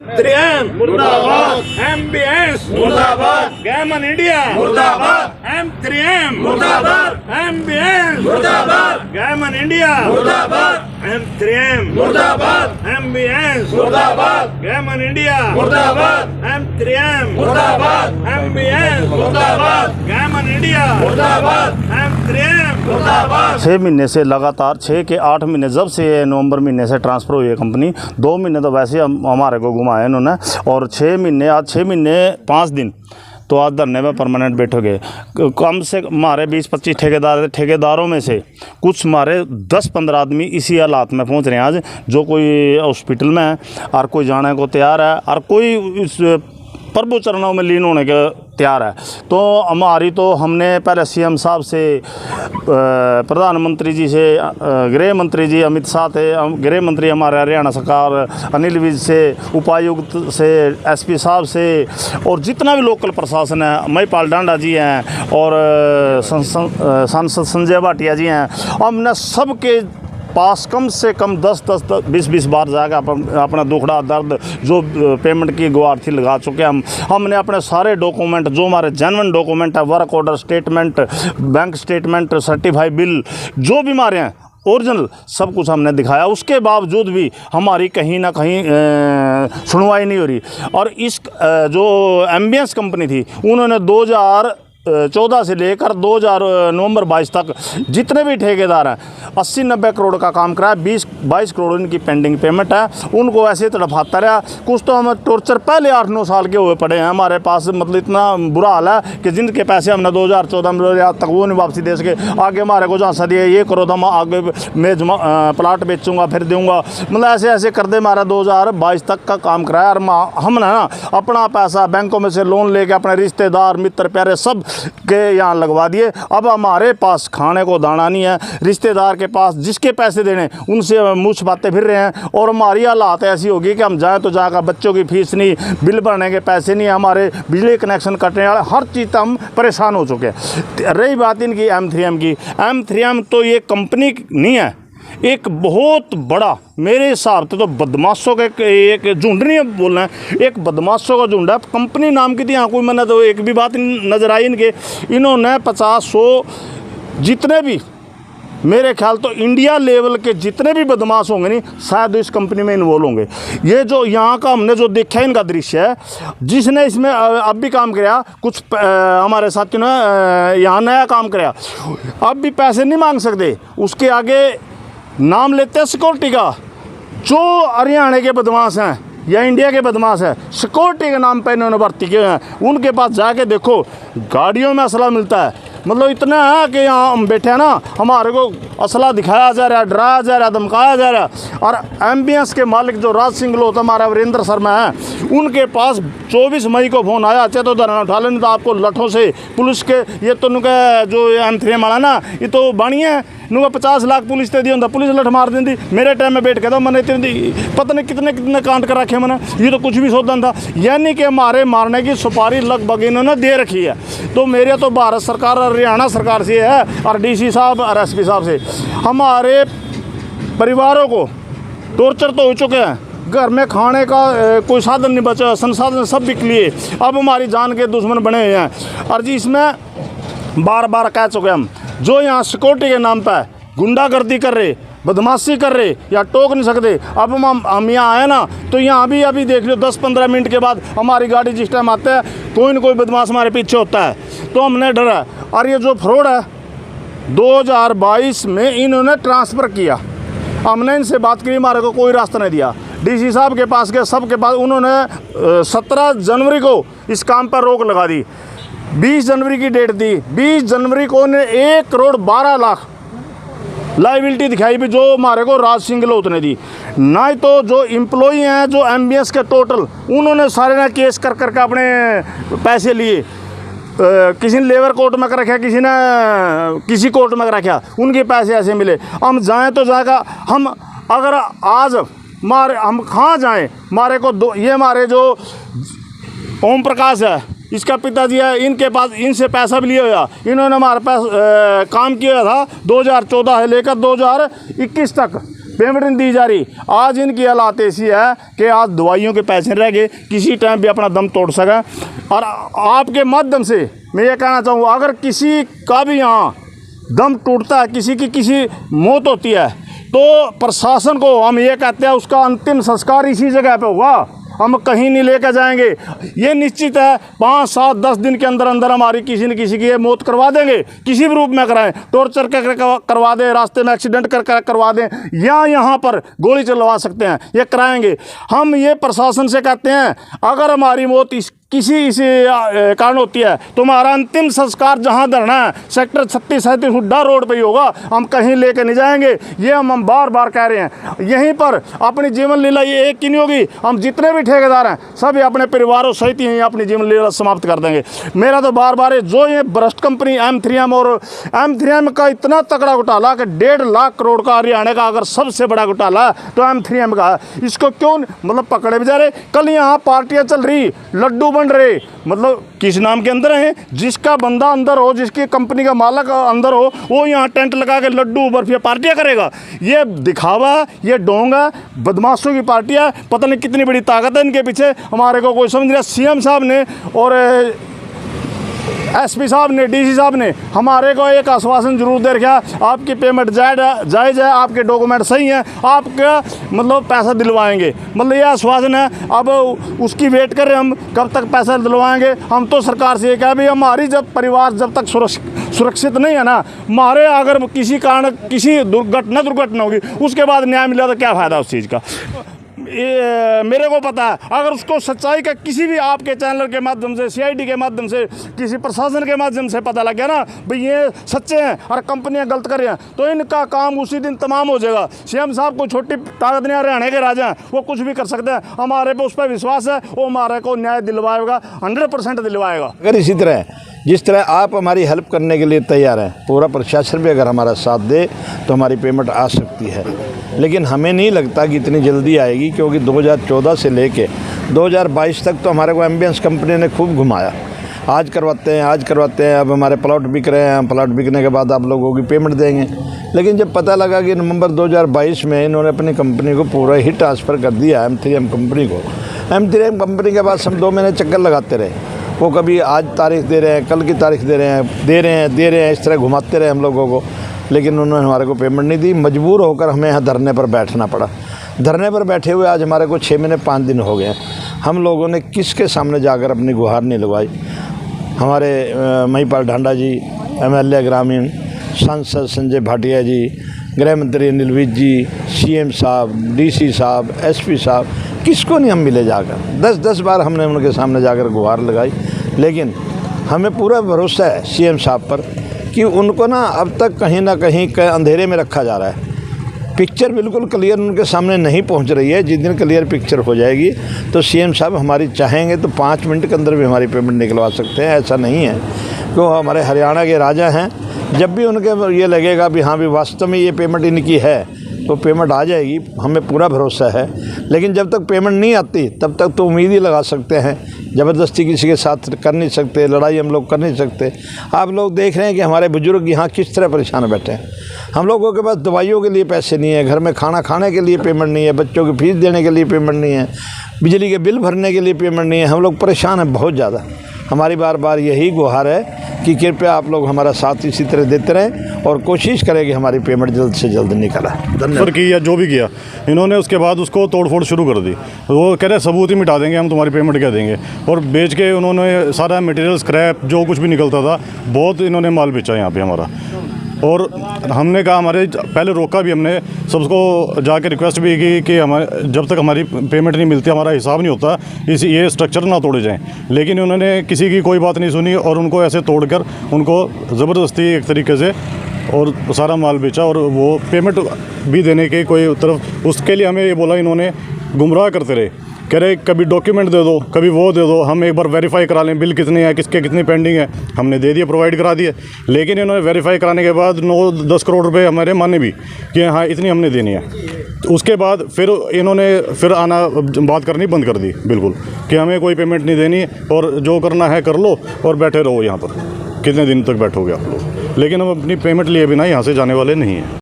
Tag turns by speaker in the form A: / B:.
A: 3M
B: मुर्दाबाद,
A: MBS
B: मुर्दाबाद,
A: Gammon India
B: मुर्दाबाद,
A: M3M
B: मुर्दाबाद,
A: MBS
B: मुर्दाबाद,
A: गैमन इंडिया
B: मुर्दाबाद,
A: M3M
B: मुर्दाबाद,
A: MBS
B: मुर्दाबाद,
A: गैमन इंडिया
B: मुर्दाबाद,
A: M3M
B: मुर्दाबाद,
A: MBS
B: मुर्दाबाद,
A: गैमन इंडिया
B: मुर्दाबाद,
A: M3M
B: मुर्दाबाद।
C: 6 महीने से लगातार 6 के 8 महीने जब से नवंबर महीने से ट्रांसफ़र हुई है कंपनी, 2 महीने तो वैसे हमारे को घुमाए इन्होंने, और 6 महीने आज 6 महीने 5 दिन तो आज धरने में परमानेंट बैठोगे। कम से हमारे 20-25 ठेकेदार ठेकेदारों में से कुछ हमारे 10-15 आदमी इसी हालात में पहुंच रहे हैं आज, जो कोई हॉस्पिटल में है और कोई जाने को तैयार है और कोई इस प्रभु चरणों में लीन होने के तैयार है। तो हमारी तो हमने पहले सीएम साहब से, प्रधानमंत्री जी से, गृह मंत्री जी अमित शाह थे, गृह मंत्री हमारे हरियाणा सरकार अनिल विज से, उपायुक्त से, एसपी साहब से, और जितना भी लोकल प्रशासन है, महिपाल डांडा जी हैं और सांसद संजय भाटिया जी हैं, हमने सबके पास कम से कम 10-20 बार जाकर अपना दुखड़ा दर्द जो पेमेंट की गुहार थी लगा चुके हैं। हमने अपने सारे डॉक्यूमेंट जो हमारे जेन्युइन डॉक्यूमेंट है, work order statement, bank statement, certified bill, जो भी हमारे हैं ओरिजिनल, सब कुछ हमने दिखाया। उसके बावजूद भी हमारी कहीं ना कहीं सुनवाई नहीं हो रही। और इस जो एमबीएस कंपनी थी, उन्होंने 2014 से लेकर 2000 नवंबर 22 तक जितने भी ठेकेदार हैं 80-90 करोड़ का काम कराया। 20-22 करोड़ इनकी पेंडिंग पेमेंट है, उनको ऐसे तड़फाता रहा। कुछ तो हम टॉर्चर पहले 8-9 साल के हुए पड़े हैं हमारे पास, मतलब इतना बुरा हाल है कि जिनके पैसे हमने 2014 में आज तक वो नहीं वापसी दे सके। आगे हमारे को झांसा दिया, ये करो तो आगे मैं प्लाट बेचूंगा फिर दूंगा, मतलब ऐसे ऐसे कर दे। हमारा 2022 तक का काम कराया और हमने ना अपना पैसा बैंकों में से लोन लेके अपने रिश्तेदार मित्र प्यारे सब के यहाँ लगवा दिए। अब हमारे पास खाने को दाना नहीं है, रिश्तेदार के पास जिसके पैसे देने उनसे मुँह छुपाते फिर रहे हैं। और हमारी हालात ऐसी होगी कि हम जाएं तो जाकर बच्चों की फीस नहीं, बिल भरने के पैसे नहीं, हमारे बिजली कनेक्शन कटने वाले, हर चीज़ हम परेशान हो चुके हैं। रही बात इनकी M3M की, M3M तो ये कंपनी नहीं है, एक बहुत बड़ा मेरे हिसाब से तो बदमाशों का एक झुंड नहीं है बोलना है, एक बदमाशों का झुंड है। कंपनी नाम की थी, यहाँ कोई मैंने तो एक भी बात नज़र आई इनके। इन्होंने 50-100 जितने भी मेरे ख्याल तो इंडिया लेवल के जितने भी बदमाश होंगे नहीं, शायद इस कंपनी में इन्वॉल्व होंगे। ये जो यहाँ का हमने जो देखा है इनका दृश्य है, जिसने इसमें अब भी काम किया, कुछ हमारे साथियों ने यहाँ नया काम किया, अब भी पैसे नहीं मांग सकते। उसके आगे नाम लेते हैं सिक्योरिटी का। जो हरियाणा के बदमाश हैं या इंडिया के बदमाश हैं, सिक्योरिटी के नाम पर इन्होंने भर्ती किए हैं। उनके पास जाके देखो, गाड़ियों में असला मिलता है। मतलब इतना है कि यहाँ हम बैठे हैं ना, हमारे को असला दिखाया जा रहा है, डराया जा रहा है, धमकाया जा रहा है। और एमबीएस के मालिक जो राज सिंह लोथ हमारा वीरेंद्र शर्मा है, उनके पास 24 मई को फ़ोन आया, चाहे तो धरना उठा लेने तो आपको लठों से पुलिस के, ये तो उनका जो M3M वाला ना, ये तो बाणिया है, नुका 50 लाख पुलिस दे दिया, पुलिस लठ मार दी। मेरे टाइम में बैठ के तो मैंने इतनी पता नहीं कितने कांड कर रखे मैंने, ये तो कुछ भी सोचना था। यानी कि हमारे मारने की सुपारी लगभग इन्होंने दे रखी है। तो मेरे तो भारत सरकार और हरियाणा सरकार से है, और DC साहब और SP साहब से, हमारे परिवारों को टॉर्चर तो हो चुके हैं। घर में खाने का कोई साधन नहीं बचा, संसाधन सब बिक लिए। अब हमारी जान के दुश्मन बने हुए हैं। और जी इसमें बार बार कह चुके हम, जो यहाँ सिक्योरिटी के नाम पर गुंडागर्दी कर रहे, बदमाशी कर रहे या टोक नहीं सकते। अब हम यहाँ आए ना, तो यहाँ भी अभी देख लो 10-15 मिनट के बाद हमारी गाड़ी जिस टाइम आते हैं, कोई ना कोई बदमाश हमारे पीछे होता है, तो हमने डरा। और ये जो फ्रॉड है 2022 में इन्होंने ट्रांसफ़र किया, हमने इनसे बात की, हमारे को कोई रास्ता नहीं दिया। DC साहब के पास गए, सबके पास, उन्होंने 17 जनवरी को इस काम पर रोक लगा दी। 20 जनवरी की डेट दी, 20 जनवरी को उन्हें 1 करोड़ 12 लाख लाइबिलिटी दिखाई भी, जो हमारे को राज सिंह लोथ ने दी। ना ही तो जो एम्प्लॉई हैं जो MBS के टोटल, उन्होंने सारे ना केस कर करके अपने पैसे लिए। किसी ने लेबर कोर्ट में कर रखा, किसी ने किसी कोर्ट में कर रखा, उनके पैसे ऐसे मिले। हम जाएँ तो जाएगा, हम अगर आज हम कहाँ जाएँ, हमारे को ये हमारे जो ओम प्रकाश है, इसका पिताजी है, इनके पास इनसे पैसा भी लिया हुआ। इन्होंने हमारे पास काम किया था 2014 से लेकर 2021 तक। पेमेंट नहीं दी जा रही। आज इनकी हालात ऐसी है कि आज दवाइयों के पैसे रह गए, किसी टाइम भी अपना दम तोड़ सका। और आपके माध्यम से मैं ये कहना चाहूँगा, अगर किसी का भी यहाँ दम टूटता है, किसी मौत होती है, तो प्रशासन को हम ये कहते हैं उसका अंतिम संस्कार इसी जगह पे होगा, हम कहीं नहीं लेकर जाएंगे। ये निश्चित है 5, 7, 10 दिन के अंदर अंदर हमारी किसी न किसी की ये मौत करवा देंगे, किसी भी रूप में कराएं, टॉर्चर कर करवा दें, रास्ते में एक्सीडेंट कर करवा दें, या यहाँ पर गोली चलवा सकते हैं, ये कराएंगे। हम ये प्रशासन से कहते हैं, अगर हमारी मौत किसी कारण होती है तो हमारा अंतिम संस्कार जहां धरना है सेक्टर 36-37 हुड्डा रोड पे ही होगा, हम कहीं लेके नहीं जाएंगे। ये हम बार बार कह रहे हैं। यहीं पर अपनी जीवन लीला ये एक ही नहीं होगी, हम जितने भी ठेकेदार हैं सभी अपने परिवारों सहित ही अपनी जीवन लीला समाप्त कर देंगे। मेरा तो बार बार जो ये भ्रष्ट कंपनी M3M और M3M का इतना तगड़ा घोटाला कि 1.5 लाख करोड़ का हरियाणा का अगर सबसे बड़ा घोटाला तो M3M का है। इसको क्यों मतलब पकड़े भी जा रहे। कल यहाँ पार्टियाँ चल रही, लड्डू बन रहे, मतलब किस नाम के अंदर हैं, जिसका बंदा अंदर हो, जिसकी कंपनी का मालक अंदर हो, वो यहाँ टेंट लगा के लड्डू बर्फिया पार्टियाँ करेगा। ये दिखावा, ये ढोंग है, बदमाशों की पार्टियाँ। पता नहीं कितनी बड़ी ताकत है इनके पीछे, हमारे को कोई समझ नहीं। CM साहब ने और SP साहब ने, DC साहब ने हमारे को एक आश्वासन जरूर दे रखा, आपकी पेमेंट जायज़ है, आपके डॉक्यूमेंट सही हैं, आपका मतलब पैसा दिलवाएंगे, मतलब ये आश्वासन है। अब उसकी वेट कर रहे हम, कब तक पैसा दिलवाएंगे। हम तो सरकार से ये कहा भाई हमारी जब परिवार जब तक सुरक्षित नहीं है ना, हमारे अगर किसी कारण किसी दुर्घटना होगी उसके बाद न्याय मिला तो क्या फ़ायदा उस चीज़ का। ये मेरे को पता है, अगर उसको सच्चाई का किसी भी आपके चैनल के माध्यम से, CID के माध्यम से, किसी प्रशासन के माध्यम से पता लग गया ना भाई ये सच्चे हैं और कंपनियां गलत कर रही हैं, तो इनका काम उसी दिन तमाम हो जाएगा। CM साहब को छोटी ताकत नहीं, हरियाणा के राजा हैं, वो कुछ भी कर सकते हैं। हमारे पे उस पर विश्वास है, वो हमारे को न्याय दिलवाएगा, 100% दिलवाएगा।
B: अगर इसी तरह जिस तरह आप हमारी हेल्प करने के लिए तैयार हैं, पूरा प्रशासन भी अगर हमारा साथ दे तो हमारी पेमेंट आ सकती है। लेकिन हमें नहीं लगता कि इतनी जल्दी आएगी, क्योंकि 2014 से लेके 2022 तक तो हमारे को एम्बियंस कंपनी ने खूब घुमाया, आज करवाते हैं, अब हमारे प्लॉट बिक रहे हैं, प्लॉट बिकने के बाद आप लोगों की पेमेंट देंगे। लेकिन जब पता लगा कि नवंबर 2022 में इन्होंने अपनी कंपनी को पूरा ही ट्रांसफ़र कर दिया M3M कंपनी को। M3M कंपनी के बाद हम 2 महीने चक्कर लगाते रहे, वो कभी आज तारीख दे रहे हैं, कल की तारीख दे रहे हैं, इस तरह घुमाते रहे हम लोगों को। लेकिन उन्होंने हमारे को पेमेंट नहीं दी, मजबूर होकर हमें यहाँ धरने पर बैठना पड़ा। धरने पर बैठे हुए आज हमारे को 6 महीने 5 दिन हो गए। हम लोगों ने किसके सामने जाकर अपनी गुहार नहीं लगवाई। हमारे महिपाल ढांडा जी, MLA ग्रामीण, सांसद संजय भाटिया जी, गृह मंत्री अनिल विज जी, CM साहब, DC साहब, SP साहब, किसको नहीं हम मिले जाकर। 10-10 बार हमने उनके सामने जाकर गुहार लगाई। लेकिन हमें पूरा भरोसा है CM साहब पर कि उनको ना अब तक कहीं ना कहीं अंधेरे में रखा जा रहा है। पिक्चर बिल्कुल क्लियर उनके सामने नहीं पहुंच रही है। जिस दिन क्लियर पिक्चर हो जाएगी तो CM साहब हमारी चाहेंगे तो 5 मिनट के अंदर भी हमारी पेमेंट निकलवा सकते हैं। ऐसा नहीं है, क्यों हमारे हरियाणा के राजा हैं। जब भी उनके ये लगेगा भी हाँ भी वास्तव में ये पेमेंट इनकी है तो पेमेंट आ जाएगी, हमें पूरा भरोसा है। लेकिन जब तक पेमेंट नहीं आती तब तक तो उम्मीद ही लगा सकते हैं, ज़बरदस्ती किसी के साथ कर नहीं सकते, लड़ाई हम लोग कर नहीं सकते। आप लोग देख रहे हैं कि हमारे बुजुर्ग यहाँ किस तरह परेशान बैठे हैं। हम लोगों के पास दवाइयों के लिए पैसे नहीं है, घर में खाना खाने के लिए पेमेंट नहीं है, बच्चों की फीस देने के लिए पेमेंट नहीं है, बिजली के बिल भरने के लिए पेमेंट नहीं है। हम लोग परेशान हैं बहुत ज़्यादा। हमारी बार बार यही गुहार है कि कृपया आप लोग हमारा साथ इसी तरह देते रहें और कोशिश करें कि हमारी पेमेंट जल्द से जल्द निकल आए।
D: धन्यवाद। किया जो भी किया इन्होंने, उसके बाद उसको तोड़फोड़ शुरू कर दी। वो कह रहे सबूत ही मिटा देंगे, हम तुम्हारी पेमेंट क्या देंगे, और बेच के उन्होंने सारा मटेरियल स्क्रैप जो कुछ भी निकलता था बहुत इन्होंने माल बेचा यहाँ पे हमारा। और हमने कहा, हमारे पहले रोका भी, हमने सबको जाके रिक्वेस्ट भी की कि हमारे जब तक हमारी पेमेंट नहीं मिलती, हमारा हिसाब नहीं होता, ये स्ट्रक्चर ना तोड़े जाएं। लेकिन उन्होंने किसी की कोई बात नहीं सुनी और उनको ऐसे तोड़कर उनको ज़बरदस्ती एक तरीके से और सारा माल बेचा। और वो पेमेंट भी देने के कोई तरफ, उसके लिए हमें ये बोला, इन्होंने गुमराह करते रहे, कह रहे कभी डॉक्यूमेंट दे दो, कभी वो दे दो, हम एक बार वेरीफाई करा लें बिल कितने हैं, किसके कितनी पेंडिंग है। हमने दे दिए, प्रोवाइड करा दिए। लेकिन इन्होंने वेरीफाई कराने के बाद 9-10 करोड़ रुपए हमारे माने भी कि हाँ इतनी हमने देनी है। तो उसके बाद फिर इन्होंने आना बात करनी बंद कर दी बिल्कुल, कि हमें कोई पेमेंट नहीं देनी और जो करना है कर लो और बैठे रहो यहाँ पर, कितने दिन तक बैठोगे आप लोग। लेकिन हम अपनी पेमेंट लिए बिना यहाँ से जाने वाले नहीं हैं।